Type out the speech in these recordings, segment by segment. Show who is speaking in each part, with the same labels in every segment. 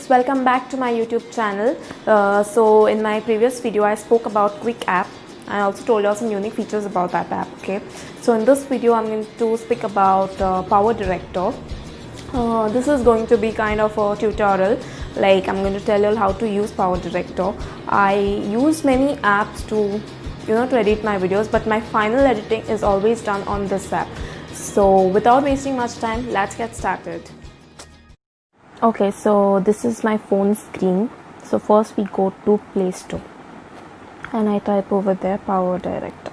Speaker 1: friends, welcome back to my YouTube channel. So in my previous video I spoke about Quick App. I also told you some unique features about that app. Okay, so in this video I'm going to speak about Power Director. This is going to be kind of a tutorial, like I'm going to tell you how to use Power Director. I use many apps to edit my videos, but my final editing is always done on this app. So without wasting much time, let's get started. Okay, so this is my phone screen. So first we go to Play Store and I type over there Power Director.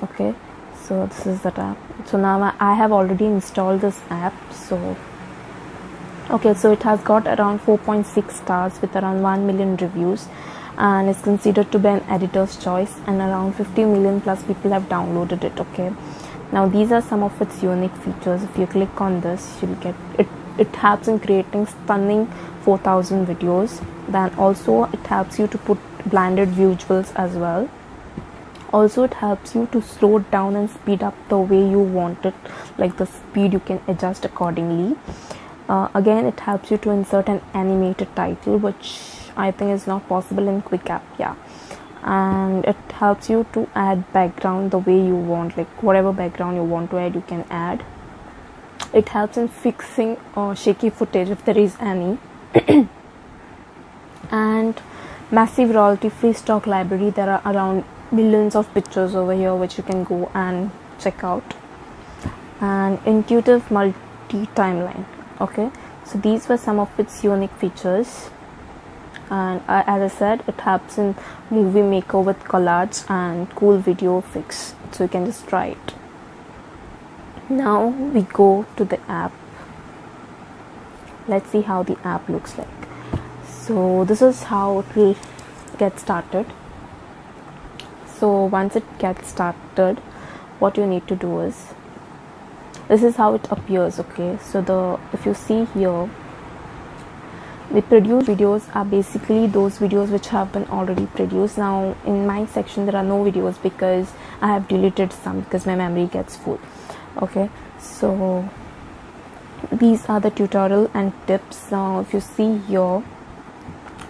Speaker 1: Okay, so this is the app. So now I have already installed this app. So okay, so it has got around 4.6 stars with around 1 million reviews, and it's considered to be an editor's choice, and around 50 million plus people have downloaded it. Okay, now these are some of its unique features. If you click on this, you'll get it. It helps in creating stunning 4000 videos. Then also it helps you to put blended visuals as well. Also it helps you to slow down and speed up the way you want it, like the speed you can adjust accordingly. Again, it helps you to insert an animated title, which I think is not possible in Quick App. Yeah, and it helps you to add background the way you want, like whatever background you want to add, you can add. It helps in fixing shaky footage if there is any. And massive royalty free stock library. There are around millions of pictures over here which you can go and check out. And intuitive multi timeline. Okay, so these were some of its unique features. And as I said, it helps in movie maker with collage and cool video fix, so you can just try it. Now we go to the app. Let's see how the app looks like. So this is how it will get started. So once it gets started, what you need to do is, this is how it appears. Okay, so if you see here, the produced videos are basically those videos which have been already produced. Now in my section there are no videos because I have deleted some because my memory gets full. Okay, so these are the tutorial and tips. Now if you see here,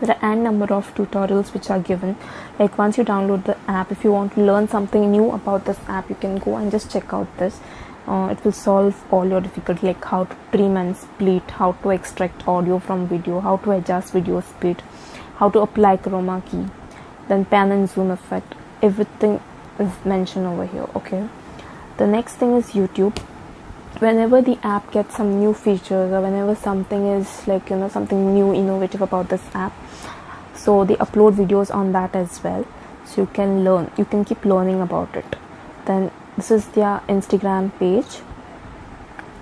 Speaker 1: there are n number of tutorials which are given. Like once you download the app, if you want to learn something new about this app, you can go and just check out this. It will solve all your difficulty, like how to trim and split, how to extract audio from video, how to adjust video speed, how to apply chroma key, then pan and zoom effect. Everything is mentioned over here. Okay, the next thing is YouTube. Whenever the app gets some new features, or whenever something is like something new, innovative about this app, so they upload videos on that as well, so you can learn, you can keep learning about it. Then this is their Instagram page.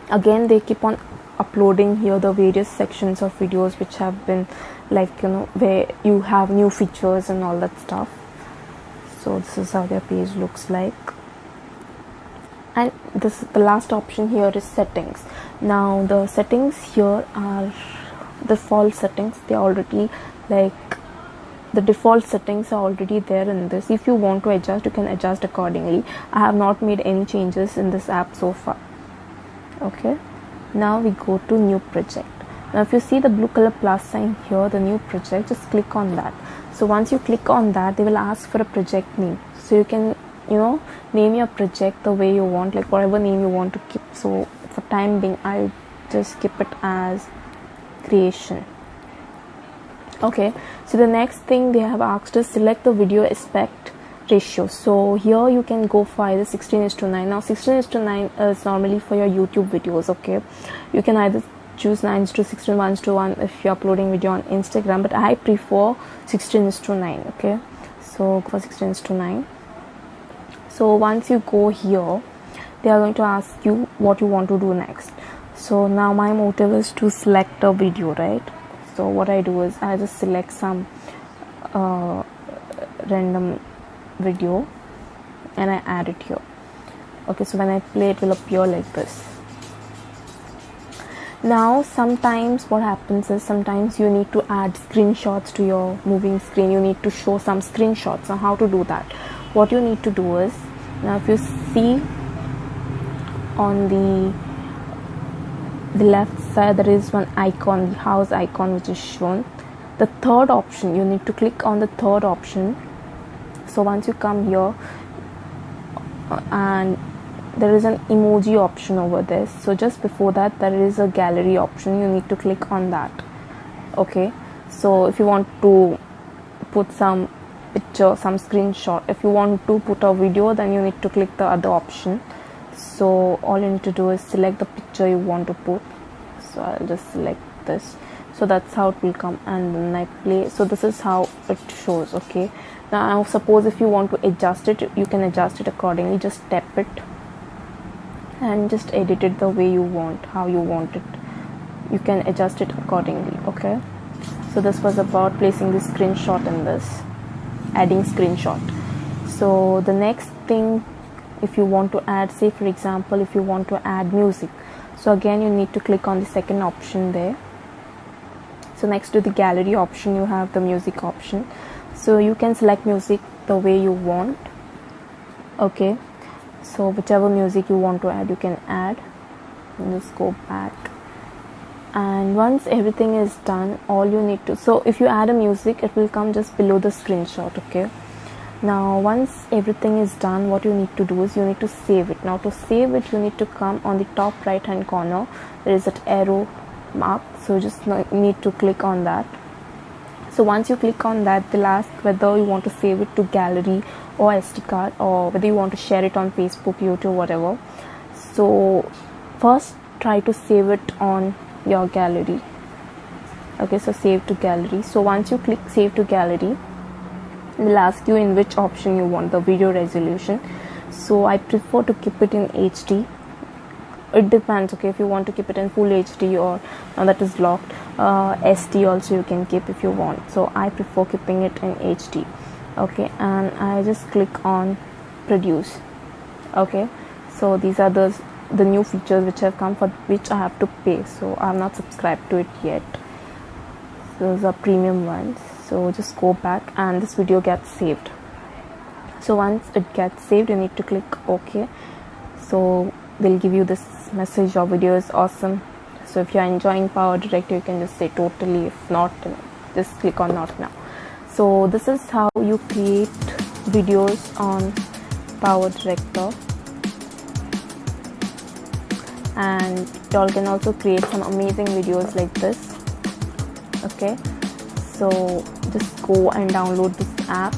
Speaker 1: Again, they keep on uploading here the various sections of videos which have been like where you have new features and all that stuff. So this is how their page looks like. And this, the last option here is settings. Now the settings here are default settings. They already, like, the default settings are already there in this. If you want to adjust, you can adjust accordingly. I have not made any changes in this app so far. Okay, now we go to new project. Now if you see the blue color plus sign here, the new project, just click on that. So once you click on that, they will ask for a project name, so you can name your project the way you want, like whatever name you want to keep. So for time being, I just keep it as creation. Okay, so the next thing they have asked is select the video aspect ratio. So here you can go for either 16:9. Now 16:9 is normally for your YouTube videos. Okay, you can either choose 9:16, 1:1 if you're uploading video on Instagram, but I prefer 16:9. Okay, so for 16:9. So once you go here, they are going to ask you what you want to do next. So now my motive is to select a video, right? So what I do is I just select some random video and I add it here. Okay, so when I play, it will appear like this. Now sometimes what happens is, sometimes you need to add screenshots to your moving screen. You need to show some screenshots. Now how to do that? What you need to do is, now if you see on the left side there is one icon, the house icon, which is shown. The third option, you need to click on the third option. So once you come here and there is an emoji option over there, so just before that there is a gallery option, you need to click on that. Okay, so if you want to put some picture, some screenshot, if you want to put a video, then you need to click the other option. So all you need to do is select the picture you want to put. So I'll just select this. So that's how it will come, and then I play. So this is how it shows. Okay, now suppose if you want to adjust it, you can adjust it accordingly. Just tap it and just edit it the way you want, how you want it. You can adjust it accordingly. Okay, so this was about placing the screenshot in this, adding screenshot. So the next thing, if you want to add, say for example, if you want to add music, so again you need to click on the second option there. So next to the gallery option you have the music option, so you can select music the way you want. Okay, so whichever music you want to add, you can add. And just go back, and once everything is done, all you need to, so if you add a music, it will come just below the screenshot. Okay, now once everything is done, what you need to do is you need to save it. Now to save it, you need to come on the top right hand corner, there is that arrow mark, so just need to click on that. So once you click on that, they'll ask whether you want to save it to gallery or SD card, or whether you want to share it on Facebook, YouTube, whatever. So first try to save it on your gallery. Okay, so save to gallery. So once you click save to gallery, they'll ask you in which option you want the video resolution. So I prefer to keep it in HD. It depends. Okay, if you want to keep it in full HD, or that is locked, SD also you can keep if you want. So I prefer keeping it in HD. Okay, and I just click on produce. Okay, so these are the new features which have come, for which I have to pay. So I'm not subscribed to it yet. Those are premium ones. So just go back and this video gets saved. So once it gets saved, you need to click OK. So they'll give you this message, your video is awesome. So if you're enjoying Power Director, you can just say totally. If not, just click on not now. So this is how you create videos on Power Director, and y'all can also create some amazing videos like this. Okay, so just go and download this app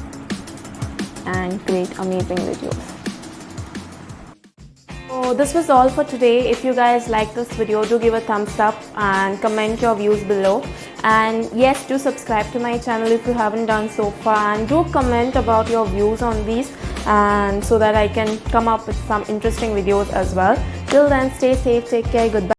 Speaker 1: and create amazing videos. So this was all for today. If you guys like this video, do give a thumbs up and comment your views below. And yes, do subscribe to my channel if you haven't done so far, and do comment about your views on these, and so that I can come up with some interesting videos as well. Till then, stay safe, take care, goodbye.